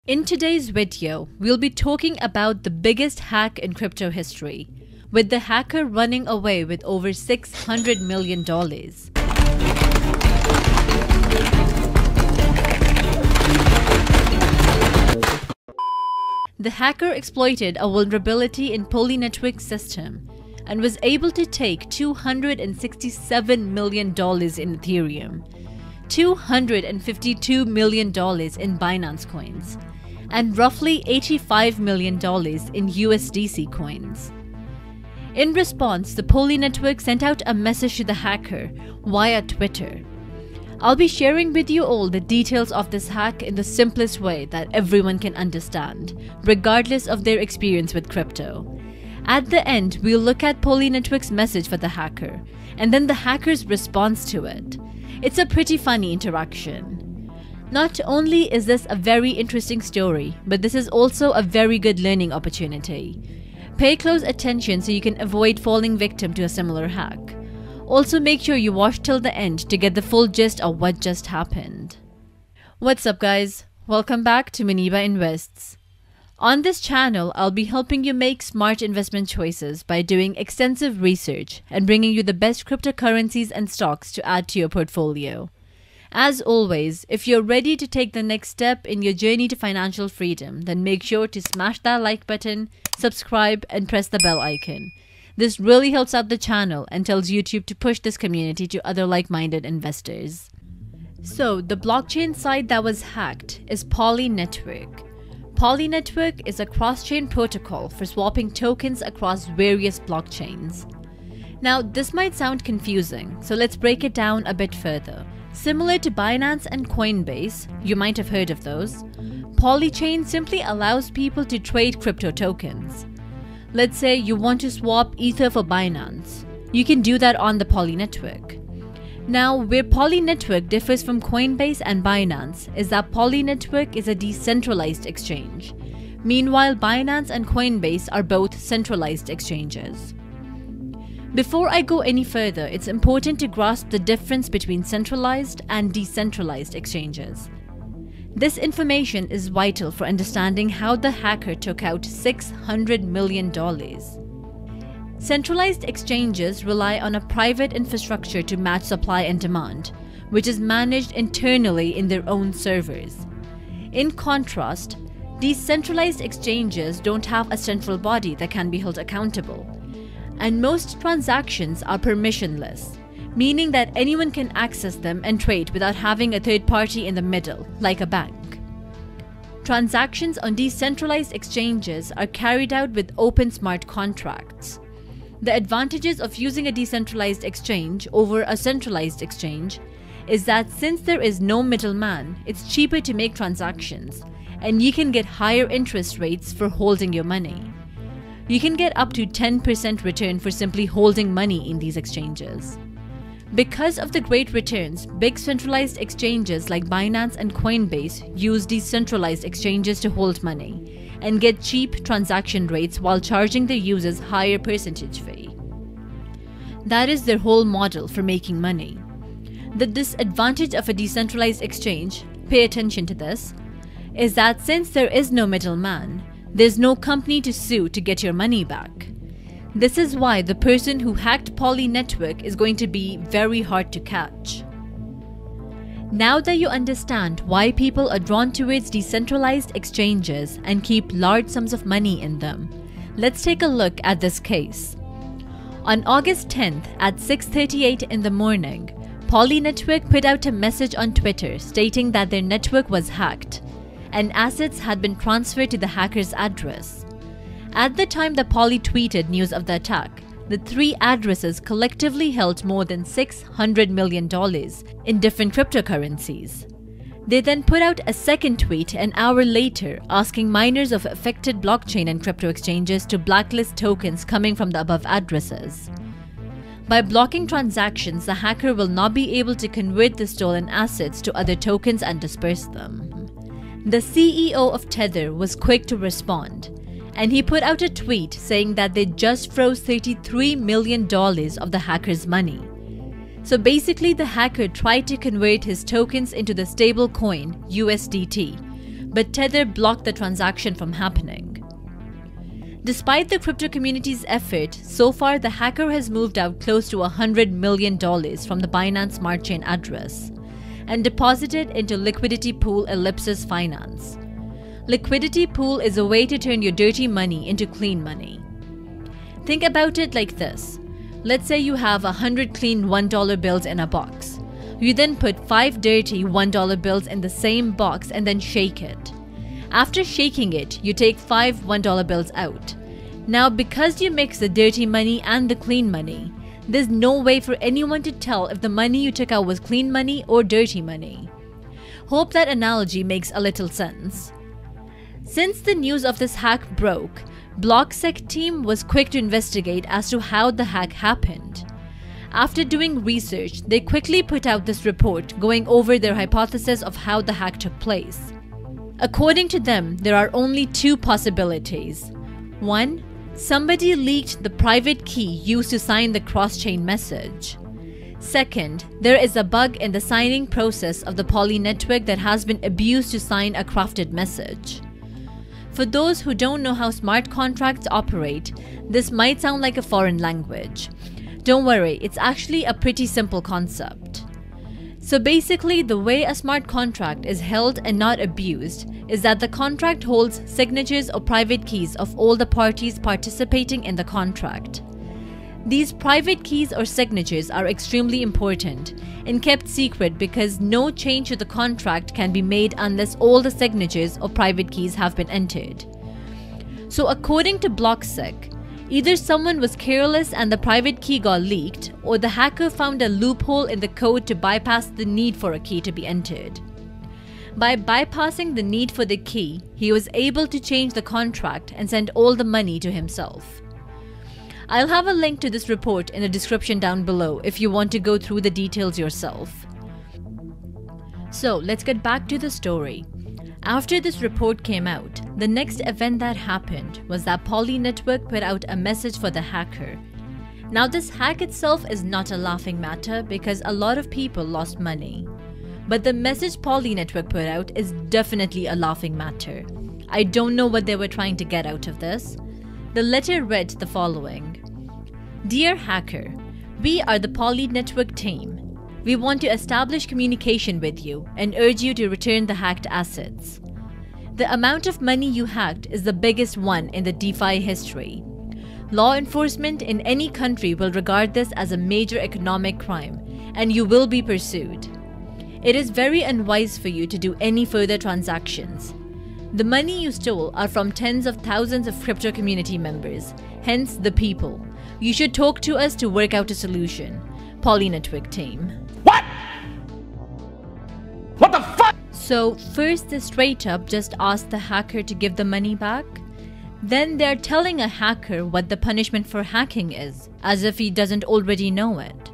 In today's video, we'll be talking about the biggest hack in crypto history, with the hacker running away with over $600 million. The hacker exploited a vulnerability in Poly network's system and was able to take $267 million in Ethereum, $252 million in Binance coins, and roughly $85 million in USDC coins. In response, the Poly network sent out a message to the hacker via Twitter. I'll be sharing with you all the details of this hack in the simplest way that everyone can understand, regardless of their experience with crypto. At the end, we'll look at Poly network's message for the hacker, and then the hacker's response to it. It's a pretty funny interaction. Not only is this a very interesting story, but this is also a very good learning opportunity. Pay close attention so you can avoid falling victim to a similar hack. Also, make sure you watch till the end to get the full gist of what just happened. What's up, guys? Welcome back to Maniba Invests. On this channel, I'll be helping you make smart investment choices by doing extensive research and bringing you the best cryptocurrencies and stocks to add to your portfolio. As always, if you're ready to take the next step in your journey to financial freedom, then make sure to smash that like button, subscribe, and press the bell icon. This really helps out the channel and tells YouTube to push this community to other like-minded investors. So, the blockchain site that was hacked is Poly network. Poly network is a cross-chain protocol for swapping tokens across various blockchains. Now, this might sound confusing, so let's break it down a bit further. Similar to Binance and Coinbase, you might have heard of those, Polychain simply allows people to trade crypto tokens. Let's say you want to swap Ether for Binance. You can do that on the Poly network. Now, where Poly network differs from Coinbase and Binance is that Poly network is a decentralized exchange. Meanwhile, Binance and Coinbase are both centralized exchanges. Before I go any further, it's important to grasp the difference between centralized and decentralized exchanges. This information is vital for understanding how the hacker took out $600 million. Centralized exchanges rely on a private infrastructure to match supply and demand, which is managed internally in their own servers. In contrast, decentralized exchanges don't have a central body that can be held accountable. And most transactions are permissionless, meaning that anyone can access them and trade without having a third party in the middle, like a bank. Transactions on decentralized exchanges are carried out with open smart contracts. The advantages of using a decentralized exchange over a centralized exchange is that since there is no middleman, it's cheaper to make transactions, and you can get higher interest rates for holding your money. You can get up to 10% return for simply holding money in these exchanges. Because of the great returns, big centralized exchanges like Binance and Coinbase use decentralized exchanges to hold money and get cheap transaction rates while charging their users higher percentage fee. That is their whole model for making money. The disadvantage of a decentralized exchange, pay attention to this, is that since there is no middleman, there's no company to sue to get your money back. This is why the person who hacked Poly network is going to be very hard to catch. Now that you understand why people are drawn towards decentralized exchanges and keep large sums of money in them, let's take a look at this case. On August 10th at 6:38 in the morning, Poly network put out a message on Twitter stating that their network was hacked and assets had been transferred to the hacker's address. At the time the Poly tweeted news of the attack, the three addresses collectively held more than $600 million in different cryptocurrencies. They then put out a second tweet an hour later asking miners of affected blockchain and crypto exchanges to blacklist tokens coming from the above addresses. By blocking transactions, the hacker will not be able to convert the stolen assets to other tokens and disperse them. The CEO of Tether was quick to respond, and he put out a tweet saying that they just froze $33 million of the hacker's money. So basically, the hacker tried to convert his tokens into the stable coin USDT but Tether blocked the transaction from happening. Despite the crypto community's effort, so far the hacker has moved out close to $100 million from the Binance Smart Chain address and deposited into liquidity pool Ellipsis Finance. Liquidity pool is a way to turn your dirty money into clean money. Think about it like this. Let's say you have 100 clean $1 bills in a box. You then put 5 dirty $1 bills in the same box and then shake it. After shaking it, you take 5 $1 bills out. Now, because you mix the dirty money and the clean money, there's no way for anyone to tell if the money you took out was clean money or dirty money. Hope that analogy makes a little sense. Since the news of this hack broke, BlockSec team was quick to investigate as to how the hack happened. After doing research, they quickly put out this report going over their hypothesis of how the hack took place. According to them, there are only 2 possibilities. 1. Somebody leaked the private key used to sign the cross-chain message. Second, there is a bug in the signing process of the Poly network that has been abused to sign a crafted message. For those who don't know how smart contracts operate, this might sound like a foreign language. Don't worry, it's actually a pretty simple concept. So basically, the way a smart contract is held and not abused is that the contract holds signatures or private keys of all the parties participating in the contract. These private keys or signatures are extremely important and kept secret because no change to the contract can be made unless all the signatures or private keys have been entered. So according to BlockSec, either someone was careless and the private key got leaked, or the hacker found a loophole in the code to bypass the need for a key to be entered. By bypassing the need for the key, he was able to change the contract and send all the money to himself. I'll have a link to this report in the description down below if you want to go through the details yourself. So let's get back to the story. After this report came out, the next event that happened was that Poly Network put out a message for the hacker. Now this hack itself is not a laughing matter because a lot of people lost money. But the message Poly Network put out is definitely a laughing matter. I don't know what they were trying to get out of this. The letter read the following. Dear hacker, we are the Poly Network team. We want to establish communication with you and urge you to return the hacked assets. The amount of money you hacked is the biggest one in the DeFi history. Law enforcement in any country will regard this as a major economic crime, and you will be pursued. It is very unwise for you to do any further transactions. The money you stole are from tens of thousands of crypto community members, hence the people. You should talk to us to work out a solution. Poly Network team. What? What the fuck? So first they straight up just asked the hacker to give the money back. Then they're telling a hacker what the punishment for hacking is, as if he doesn't already know it.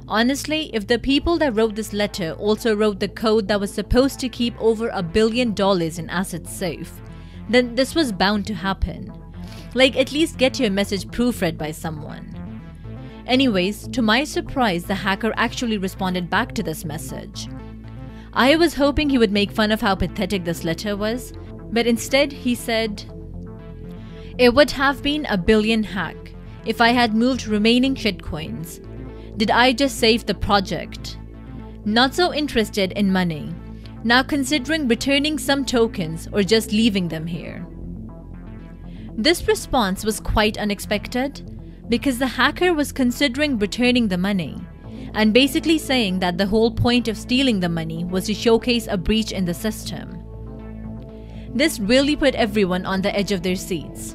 Honestly, if the people that wrote this letter also wrote the code that was supposed to keep over $1 billion in assets safe, then this was bound to happen. Like, at least get your message proofread by someone. Anyways, to my surprise, the hacker actually responded back to this message. I was hoping he would make fun of how pathetic this letter was, but instead he said, "It would have been a billion hack if I had moved remaining shitcoins. Did I just save the project? Not so interested in money. Now considering returning some tokens or just leaving them here." This response was quite unexpected because the hacker was considering returning the money and basically saying that the whole point of stealing the money was to showcase a breach in the system. This really put everyone on the edge of their seats.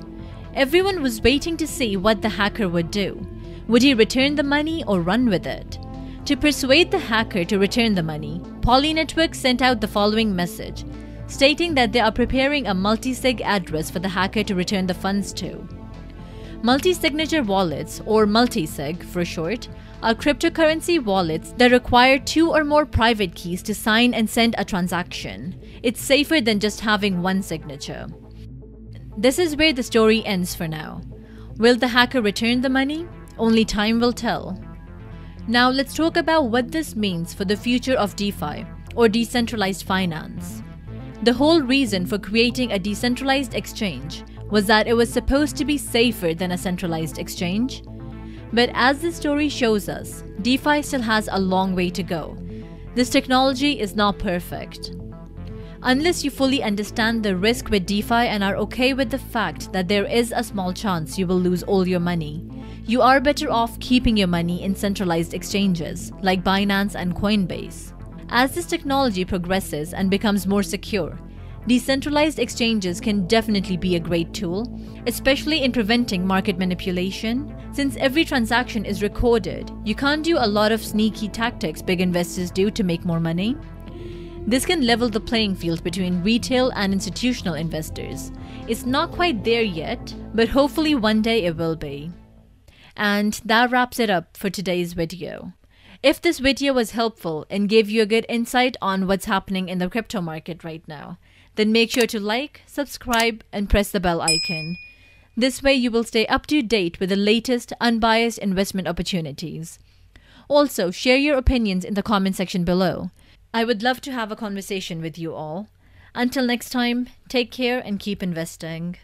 Everyone was waiting to see what the hacker would do. Would he return the money or run with it? To persuade the hacker to return the money, Poly Network sent out the following message, stating that they are preparing a multi-sig address for the hacker to return the funds to. Multi-signature wallets, or multi-sig for short, are cryptocurrency wallets that require 2 or more private keys to sign and send a transaction. It's safer than just having one signature. This is where the story ends for now. Will the hacker return the money? Only time will tell. Now let's talk about what this means for the future of DeFi, or decentralized finance. The whole reason for creating a decentralized exchange was that it was supposed to be safer than a centralized exchange. But as the story shows us, DeFi still has a long way to go. This technology is not perfect. Unless you fully understand the risk with DeFi and are okay with the fact that there is a small chance you will lose all your money, you are better off keeping your money in centralized exchanges like Binance and Coinbase. As this technology progresses and becomes more secure, decentralized exchanges can definitely be a great tool, especially in preventing market manipulation. Since every transaction is recorded, you can't do a lot of sneaky tactics big investors do to make more money. This can level the playing field between retail and institutional investors. It's not quite there yet, but hopefully one day it will be. And that wraps it up for today's video. If this video was helpful and gave you a good insight on what's happening in the crypto market right now, then make sure to like, subscribe, and press the bell icon. This way you will stay up to date with the latest unbiased investment opportunities. Also, share your opinions in the comment section below. I would love to have a conversation with you all. Until next time, take care and keep investing.